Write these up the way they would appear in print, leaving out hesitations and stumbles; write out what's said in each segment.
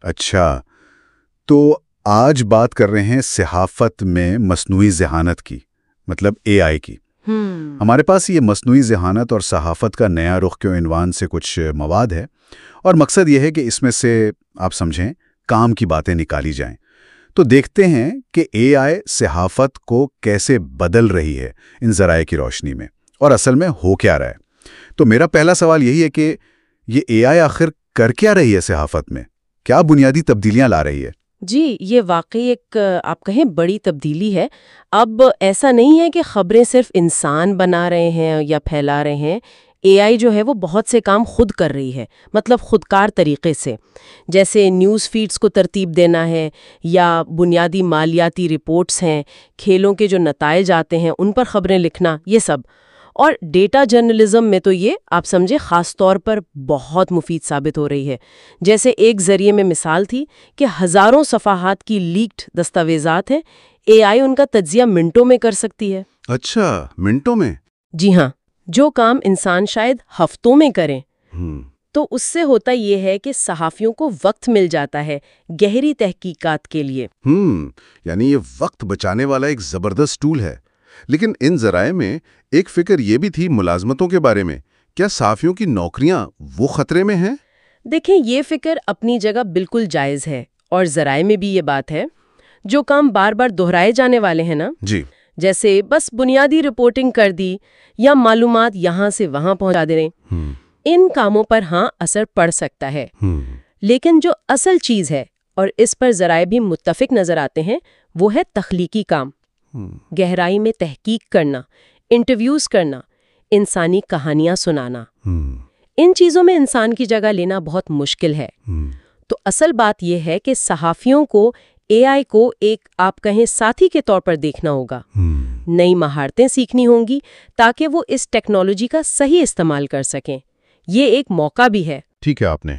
اچھا، تو آج بات کر رہے ہیں صحافت میں مصنوعی ذہانت کی، مطلب اے آئی کی۔ ہمارے پاس یہ مصنوعی ذہانت اور صحافت کا نیا رخ کے عنوان سے کچھ مواد ہے، اور مقصد یہ ہے کہ اس میں سے آپ سمجھیں کام کی باتیں نکالی جائیں۔ تو دیکھتے ہیں کہ اے آئی صحافت کو کیسے بدل رہی ہے ان ذرائع کی روشنی میں، اور اصل میں ہو کیا رہا ہے۔ تو میرا پہلا سوال یہی ہے کہ یہ اے آئی آخر کر کیا رہی ہے صحافت میں؟ کیا بنیادی تبدیلیاں لا رہی ہے؟ جی، یہ واقعی ایک آپ کہیں بڑی تبدیلی ہے۔ اب ایسا نہیں ہے کہ خبریں صرف انسان بنا رہے ہیں یا پھیلا رہے ہیں۔ اے آئی جو ہے وہ بہت سے کام خود کر رہی ہے، مطلب خودکار طریقے سے، جیسے نیوز فیڈز کو ترتیب دینا ہے، یا بنیادی مالیاتی رپورٹس ہیں، کھیلوں کے جو نتائج آتے ہیں ان پر خبریں لکھنا، یہ سب۔ اور ڈیٹا جرنلزم میں تو یہ آپ سمجھے خاص طور پر بہت مفید ثابت ہو رہی ہے۔ جیسے ایک ذریعے میں مثال تھی کہ ہزاروں صفحات کی لیکڈ دستاویزات ہیں، اے آئی ان کا تجزیہ منٹوں میں کر سکتی ہے۔ اچھا، منٹوں میں؟ جی ہاں، جو کام انسان شاید ہفتوں میں کریں۔ تو اس سے ہوتا یہ ہے کہ صحافیوں کو وقت مل جاتا ہے گہری تحقیقات کے لیے۔ یعنی یہ وقت بچانے والا ایک زبردست ٹول ہے۔ لیکن ان ذرائع میں ایک فکر یہ بھی تھی ملازمتوں کے بارے میں۔ کیا صحافیوں کی نوکریاں وہ خطرے میں ہیں؟ دیکھیں، یہ فکر اپنی جگہ بالکل جائز ہے، اور ذرائع میں بھی یہ بات ہے۔ جو کام بار بار دہرائے جانے والے ہیں نا، جی، جیسے بس بنیادی رپورٹنگ کر دی یا معلومات یہاں سے وہاں پہنچا دے رہے، ان کاموں پر ہاں اثر پڑ سکتا ہے۔ لیکن جو اصل چیز ہے، اور اس پر ذرائع بھی متفق نظر آتے ہیں، وہ ہے تخلیقی کام۔ گہرائی میں تحقیق کرنا، انٹرویوز کرنا، انسانی کہانیاں سنانا۔ ان چیزوں میں انسان کی جگہ لینا بہت مشکل ہے۔ تو اصل بات یہ ہے کہ صحافیوں کو اے آئی کو ایک آپ کہیں ساتھی کے طور پر دیکھنا ہوگا۔ نئی مہارتیں سیکھنی ہوں گی تاکہ وہ اس ٹیکنالوجی کا صحیح استعمال کر سکیں۔ یہ ایک موقع بھی ہے۔ ٹھیک ہے آپ نے۔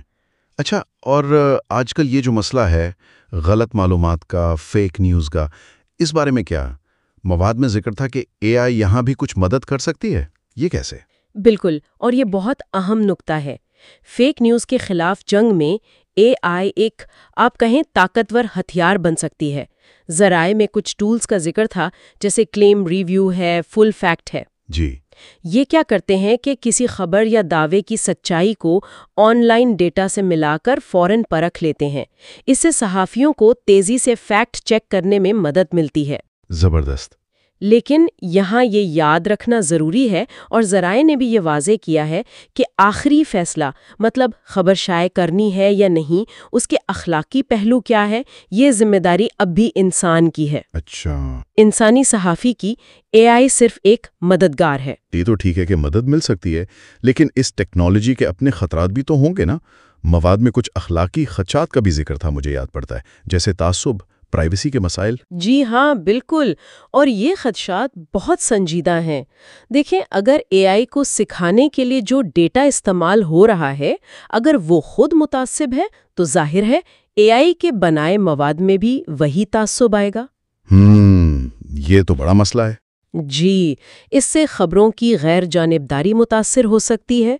اچھا، اور آج کل یہ جو مسئلہ ہے غلط معلومات کا، فیک نیوز کا، اس بارے میں کیا مواد میں ذکر تھا کہ اے آئی یہاں بھی کچھ مدد کر سکتی ہے؟ یہ کیسے؟ بالکل، اور یہ بہت اہم نکتہ ہے۔ فیک نیوز کے خلاف جنگ میں اے آئی ایک آپ کہیں طاقتور ہتھیار بن سکتی ہے۔ ذرائع میں کچھ ٹولز کا ذکر تھا، جیسے کلیم ریویو ہے، فل فیکٹ ہے۔ جی، یہ کیا کرتے ہیں کہ کسی خبر یا دعوے کی سچائی کو آن لائن ڈیٹا سے ملا کر فوراً پرکھ لیتے ہیں۔ اس سے صحافیوں کو تیزی سے فیکٹ چیک کرنے میں مدد ملتی ہے۔ زبردست۔ لیکن یہاں یہ یاد رکھنا ضروری ہے، اور ذرائع نے بھی یہ واضح کیا ہے کہ آخری فیصلہ، مطلب خبر شائع کرنی ہے یا نہیں، اس کے اخلاقی پہلو کیا ہے، یہ ذمہ داری اب بھی انسان کی ہے۔ اچھا، انسانی صحافی کی۔ اے آئی صرف ایک مددگار ہے۔ یہ تو ٹھیک ہے کہ مدد مل سکتی ہے، لیکن اس ٹیکنالوجی کے اپنے خطرات بھی تو ہوں گے نا؟ مواد میں کچھ اخلاقی خدشات کا بھی ذکر تھا، مجھے یاد پڑتا ہے، جیسے تعصب، پرائیویسی کے مسائل۔ جی ہاں، بالکل، اور یہ خدشات بہت سنجیدہ ہیں۔ دیکھیں، اگر اے آئی کو سکھانے کے لیے جو ڈیٹا استعمال ہو رہا ہے، اگر وہ خود متعصب ہے، تو ظاہر ہے اے آئی کے بنائے مواد میں بھی وہی تعصب آئے گا۔ یہ تو بڑا مسئلہ ہے۔ جی، اس سے خبروں کی غیر جانبداری متاثر ہو سکتی ہے،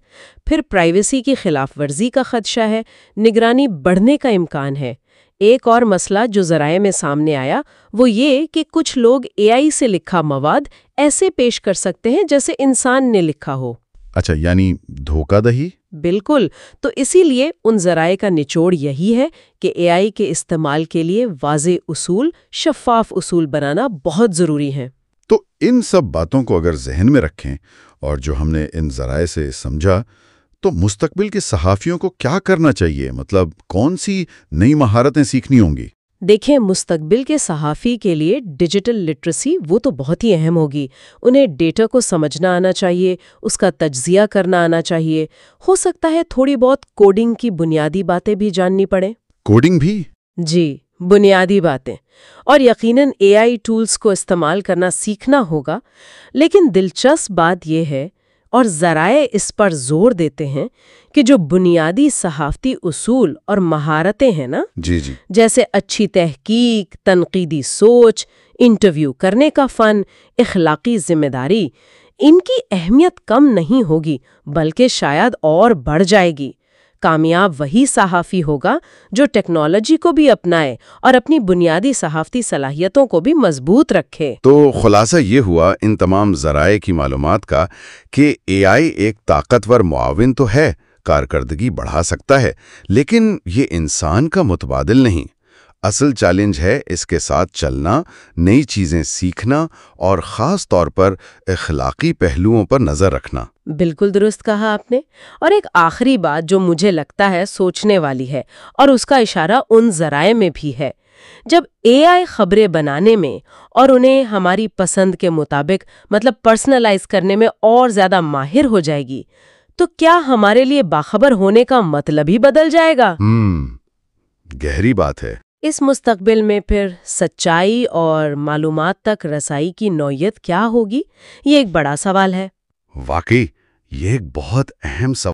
پھر پرائیویسی کی خلاف ورزی کا خدشہ ہے، نگرانی بڑھنے کا امکان ہے۔ ایک اور مسئلہ جو ذرائع میں سامنے آیا وہ یہ کہ کچھ لوگ اے آئی سے لکھا مواد ایسے پیش کر سکتے ہیں جیسے انسان نے لکھا ہو۔ اچھا، یعنی دھوکہ دہی؟ بالکل، تو اسی لیے ان ذرائع کا نچوڑ یہی ہے کہ اے آئی کے استعمال کے لیے واضح اصول، شفاف اصول بنانا بہت ضروری ہے۔ تو ان سب باتوں کو اگر ذہن میں رکھیں اور جو ہم نے ان ذرائع سے سمجھا، تو مستقبل کے صحافیوں کو کیا کرنا چاہیے؟ مطلب کون سی نئی مہارتیں سیکھنی ہوں گی؟ دیکھیں، مستقبل کے صحافی کے لیے ڈیجیٹل لٹریسی وہ تو بہت ہی اہم ہوگی۔ انہیں ڈیٹا کو سمجھنا آنا چاہیے، اس کا تجزیہ کرنا آنا چاہیے، ہو سکتا ہے تھوڑی بہت کوڈنگ کی بنیادی باتیں بھی جاننی پڑیں۔ کوڈنگ بھی؟ جی، بنیادی باتیں، اور یقیناً اے آئی ٹولز کو استعمال کرنا سیکھنا ہوگا۔ لیکن دلچسپ بات یہ ہے، اور ذرائع اس پر زور دیتے ہیں، کہ جو بنیادی صحافتی اصول اور مہارتیں ہیں نا، جی، جیسے اچھی تحقیق، تنقیدی سوچ، انٹرویو کرنے کا فن، اخلاقی ذمہ داری، ان کی اہمیت کم نہیں ہوگی بلکہ شاید اور بڑھ جائے گی۔ کامیاب وہی صحافی ہوگا جو ٹیکنالوجی کو بھی اپنائے اور اپنی بنیادی صحافتی صلاحیتوں کو بھی مضبوط رکھے۔ تو خلاصہ یہ ہوا ان تمام ذرائع کی معلومات کا کہ اے آئی ایک طاقتور معاون تو ہے، کارکردگی بڑھا سکتا ہے، لیکن یہ انسان کا متبادل نہیں۔ اصل چیلنج ہے اس کے ساتھ چلنا، نئی چیزیں سیکھنا اور خاص طور پر اخلاقی پہلوؤں پر نظر رکھنا۔ بالکل درست کہا آپ نے۔ اور ایک آخری بات جو مجھے لگتا ہے سوچنے والی ہے، اور اس کا اشارہ ان ذرائع میں بھی ہے۔ جب اے آئی خبریں بنانے میں اور انہیں ہماری پسند کے مطابق پرسنلائز کرنے میں اور زیادہ ماہر ہو جائے گی، تو کیا ہمارے لیے باخبر ہونے کا مطلب ہی بدل جائے گا؟ گہری بات ہے۔ اس مستقبل میں پھر سچائی اور معلومات تک رسائی کی نوعیت کیا ہوگی؟ یہ ایک بڑا سوال ہے۔ واقعی یہ ایک بہت اہم سوال